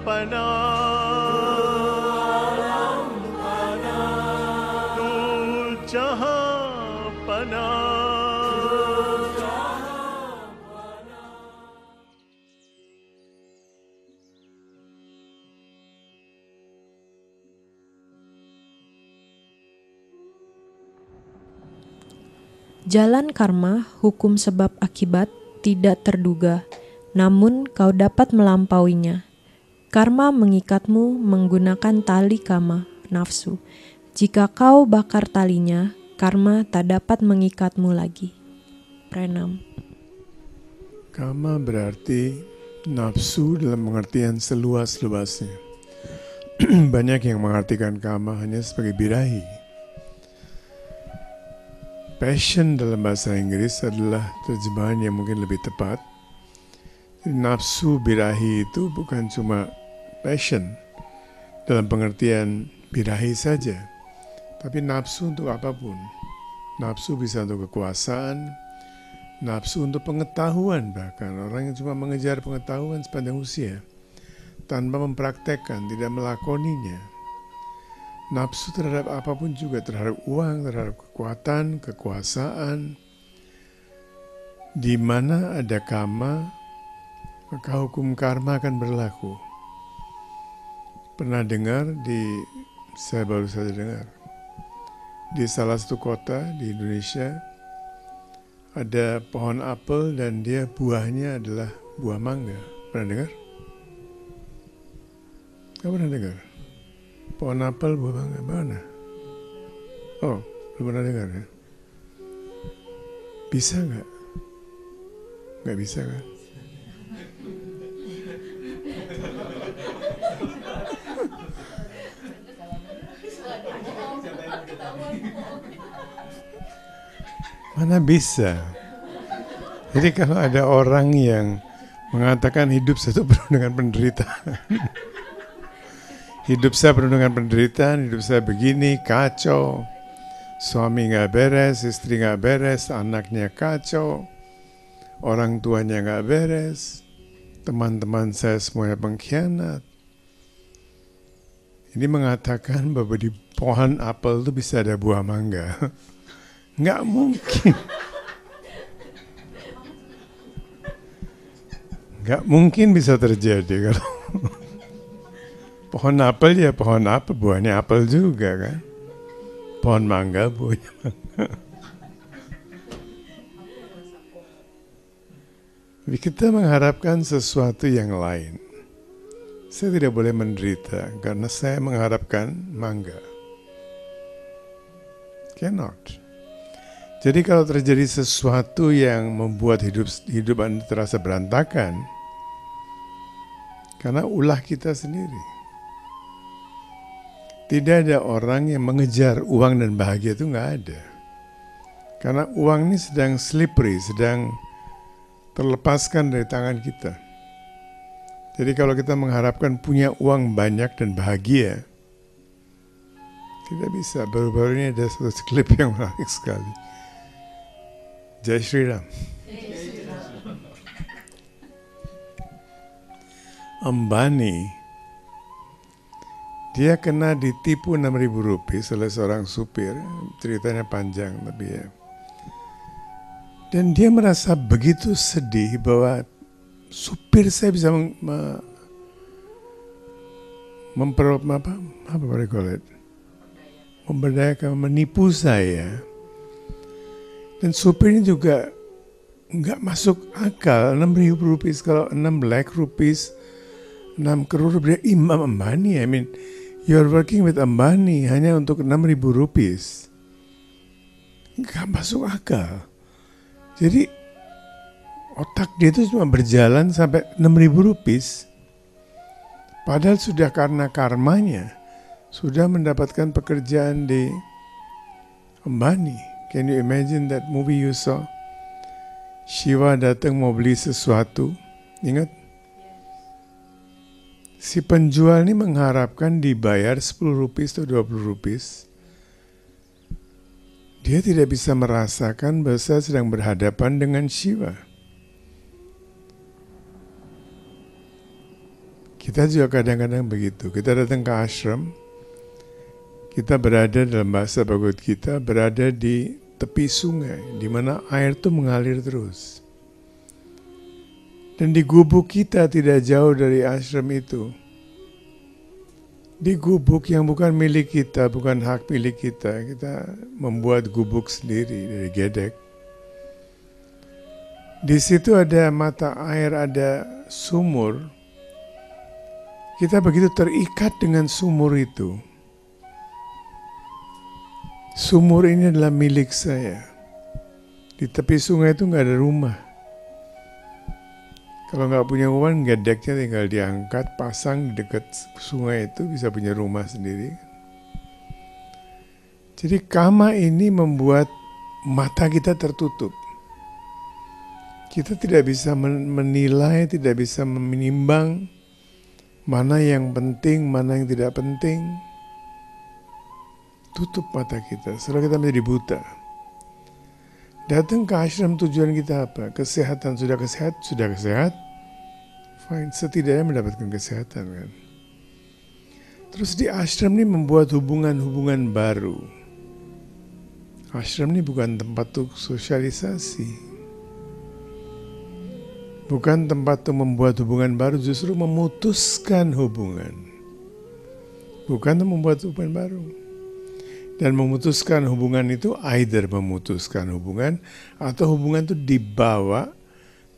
पना तू जहां पना। Jalan karma, hukum sebab akibat, tidak terduga, namun kau dapat melampauinya. Karma mengikatmu menggunakan tali kama, nafsu. Jika kau bakar talinya, karma tak dapat mengikatmu lagi. Prenam. Kama berarti nafsu dalam pengertian seluas-luasnya. Banyak yang mengartikan kama hanya sebagai birahi. Passion dalam bahasa Inggris adalah terjemahan yang mungkin lebih tepat. Nafsu birahi itu bukan cuma passion dalam pengertian birahi saja, tapi nafsu untuk apapun. Nafsu bisa untuk kekuasaan, nafsu untuk pengetahuan, bahkan orang yang cuma mengejar pengetahuan sepanjang usia tanpa mempraktekkan, tidak melakoninya. Nafsu terhadap apapun juga, terhadap uang, terhadap kekuatan, kekuasaan. Di mana ada kama, maka hukum karma akan berlaku. Pernah dengar saya baru saja dengar, di salah satu kota di Indonesia ada pohon apel dan dia buahnya adalah buah mangga. Pernah dengar? Kamu pernah dengar? Pohon apel buah mangga mana? Oh, belum pernah dengar ya? Bisa nggak? Nggak bisa kan? Mana bisa? Jadi kalau ada orang yang mengatakan hidup saya itu penuh dengan penderitaan. Hidup saya penuh dengan penderitaan, hidup saya begini, kacau. Suami nggak beres, istri nggak beres, anaknya kacau. Orang tuanya nggak beres. Teman-teman saya semuanya pengkhianat. Ini mengatakan bahwa di pohon apel itu bisa ada buah mangga. Nggak mungkin. Nggak mungkin bisa terjadi kalau pohon apel ya pohon apel, buahnya apel juga kan. Pohon mangga, buahnya mangga. Jadi kita mengharapkan sesuatu yang lain. Saya tidak boleh menderita karena saya mengharapkan mangga. Cannot. Jadi kalau terjadi sesuatu yang membuat hidup Anda terasa berantakan, karena ulah kita sendiri. Tidak ada orang yang mengejar uang dan bahagia, itu nggak ada. Karena uang ini sedang slippery, sedang terlepaskan dari tangan kita. Jadi kalau kita mengharapkan punya uang banyak dan bahagia, tidak bisa. Baru-baru ini ada satu klip yang menarik sekali. Jai Shri Ram. Ambani, dia kena ditipu 6.000 rupiah oleh seorang supir. Ceritanya panjang tapi ya. Dan dia merasa begitu sedih bahwa supir saya bisa memberdayakan, menipu saya. Dan supir ini juga nggak masuk akal. 6.000 rupiah, kalau 6 lakh rupiah, 6 crore rupiah, Imam Ambani. I mean, you're working with Ambani hanya untuk 6.000 rupiah. Nggak masuk akal. Jadi otak dia itu cuma berjalan sampai 6.000 rupiah. Padahal sudah karena karmanya, sudah mendapatkan pekerjaan di Ambani. Can you imagine that movie you saw? Shiva datang mau beli sesuatu, ingat? Si penjual ini mengharapkan dibayar 10 rupiah atau 20 rupiah. Dia tidak bisa merasakan bahwa saya sedang berhadapan dengan Shiva. Kita juga kadang-kadang begitu. Kita datang ke ashram, kita berada dalam bahasa Bhagavad Gita, berada di tepi sungai, di mana air itu mengalir terus. Dan di gubuk kita tidak jauh dari ashram itu. Di gubuk yang bukan milik kita, bukan hak milik kita, kita membuat gubuk sendiri dari gedek. Di situ ada mata air, ada sumur. Kita begitu terikat dengan sumur itu. Sumur ini adalah milik saya. Di tepi sungai itu nggak ada rumah. Kalau nggak punya uang, gedeknya tinggal diangkat, pasang di dekat sungai itu, bisa punya rumah sendiri. Jadi kama ini membuat mata kita tertutup. Kita tidak bisa menilai, tidak bisa menimbang mana yang penting, mana yang tidak penting. Tutup mata kita, setelah kita menjadi buta. Datang ke ashram tujuan kita apa? Kesehatan, sudah kesehat, fine, setidaknya mendapatkan kesehatan kan. Terus di ashram ini membuat hubungan-hubungan baru. Ashram ini bukan tempat untuk sosialisasi, bukan tempat untuk membuat hubungan baru, justru memutuskan hubungan. Bukan untuk membuat hubungan baru. Dan memutuskan hubungan itu either memutuskan hubungan atau hubungan itu dibawa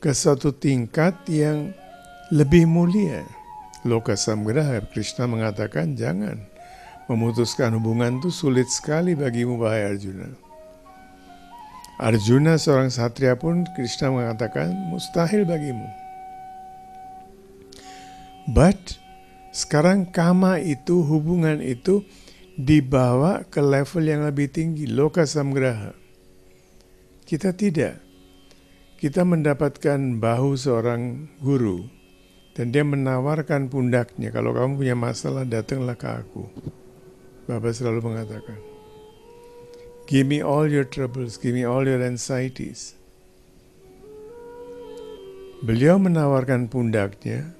ke suatu tingkat yang lebih mulia. Loka samgraha, Krishna mengatakan jangan. Memutuskan hubungan itu sulit sekali bagimu, wahai Arjuna. Arjuna seorang satria pun Krishna mengatakan mustahil bagimu. But sekarang kama itu, hubungan itu dibawa ke level yang lebih tinggi, loka samgraha. Kita tidak. Kita mendapatkan bahu seorang guru dan dia menawarkan pundaknya, kalau kamu punya masalah datanglah ke aku. Bapak selalu mengatakan, give me all your troubles, give me all your anxieties. Beliau menawarkan pundaknya,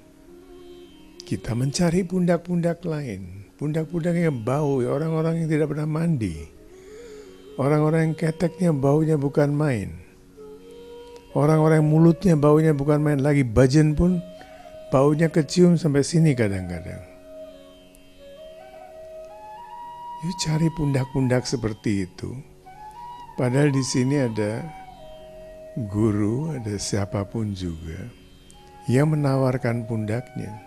kita mencari pundak-pundak lain. Pundak-pundak yang bau, orang-orang yang tidak pernah mandi. Orang-orang yang keteknya baunya bukan main. Orang-orang yang mulutnya baunya bukan main. Lagi bhajan pun baunya kecium sampai sini kadang-kadang. Yuk cari pundak-pundak seperti itu. Padahal di sini ada guru, ada siapapun juga yang menawarkan pundaknya.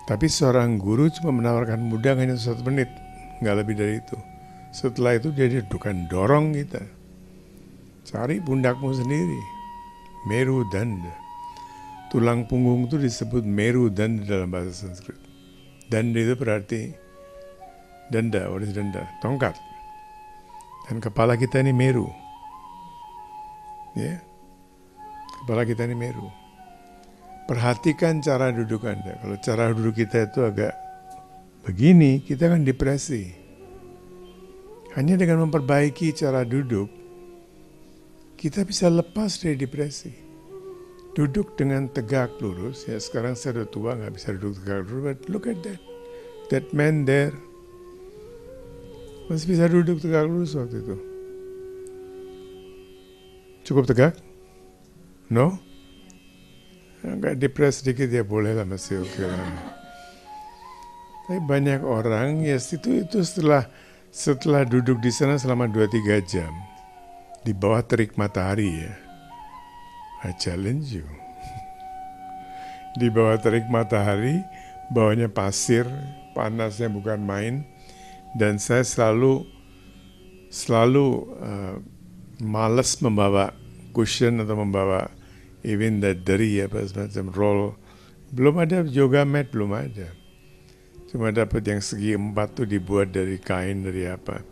Tapi seorang guru cuma menawarkan pundak hanya 1 menit, nggak lebih dari itu. Setelah itu dia dorong kita. Cari pundakmu sendiri. Merudanda. Tulang punggung itu disebut merudanda dalam bahasa Sanskrit. Danda itu berarti danda, what is danda? Tongkat. Dan kepala kita ini meru. Ya. Kepala kita ini meru. Perhatikan cara duduk Anda. Kalau cara duduk kita itu agak begini, kita akan depresi. Hanya dengan memperbaiki cara duduk, kita bisa lepas dari depresi. Duduk dengan tegak lurus. Ya sekarang saya udah tua, nggak bisa duduk tegak lurus. But look at that man there. Masih bisa duduk tegak lurus waktu itu. Cukup tegak? No? Agak depres sedikit ya boleh lah, masih oke lah. Tapi banyak orang ya itu setelah duduk di sana selama 2-3 jam di bawah terik matahari ya. I challenge you. Di bawah terik matahari, bawahnya pasir, panasnya bukan main, dan saya selalu malas membawa cushion atau membawa even that dari apa semacam roll. Belum ada yoga mat, belum ada. Cuma dapat yang segi 4 tuh dibuat dari kain, dari apa.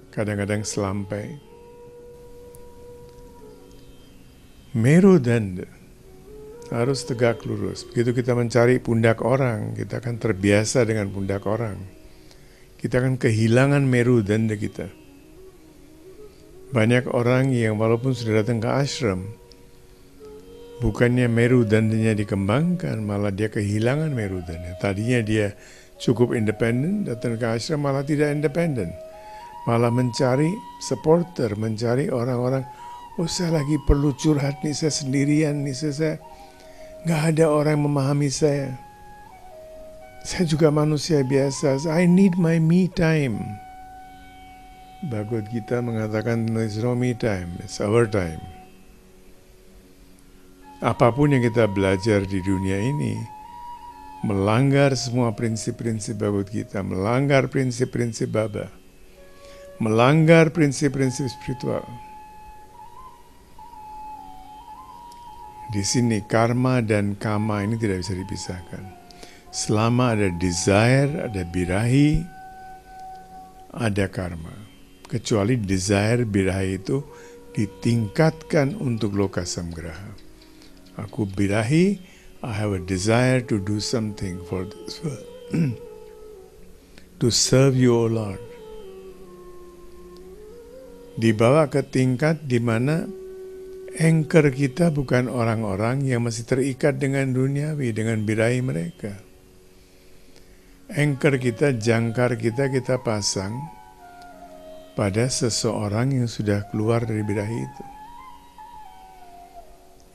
Kadang-kadang selampai. Merudanda. Harus tegak lurus. Begitu kita mencari pundak orang, kita akan terbiasa dengan pundak orang. Kita akan kehilangan merudanda kita. Banyak orang yang walaupun sudah datang ke ashram, Bukannya merudandanya dikembangkan, malah dia kehilangan merudanya. Tadinya dia cukup independen, datang ke ashram malah tidak independen. Malah mencari supporter, mencari orang-orang, oh saya lagi perlu curhat nih, saya sendirian nih, saya nggak ada orang yang memahami saya. Saya juga manusia biasa, I need my me time. Bhagavad Gita mengatakan, there's no me time, it's our time. Apapun yang kita belajar di dunia ini, melanggar semua prinsip-prinsip Bhagavad Gita, melanggar prinsip-prinsip Baba, melanggar prinsip-prinsip spiritual. Di sini karma dan kama ini tidak bisa dipisahkan. Selama ada desire, ada birahi, ada karma. Kecuali desire, birahi itu ditingkatkan untuk loka samgraha. Aku birahi, I have a desire to do something for this world. To serve you, O Lord. Dibawa ke tingkat di mana anchor kita bukan orang-orang yang masih terikat dengan duniawi, dengan birahi mereka. Anchor kita, jangkar kita pasang pada seseorang yang sudah keluar dari birahi itu.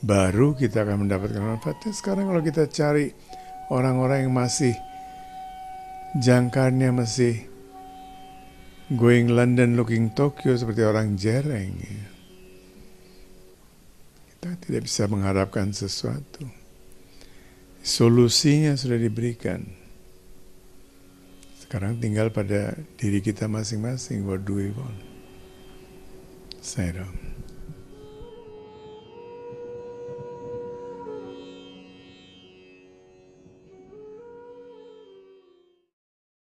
Baru kita akan mendapatkan manfaatnya. Sekarang kalau kita cari orang-orang yang masih jangkarnya masih going London looking Tokyo seperti orang jereng, kita tidak bisa mengharapkan sesuatu. Solusinya sudah diberikan. Sekarang tinggal pada diri kita masing-masing. What do we want? Sayonara.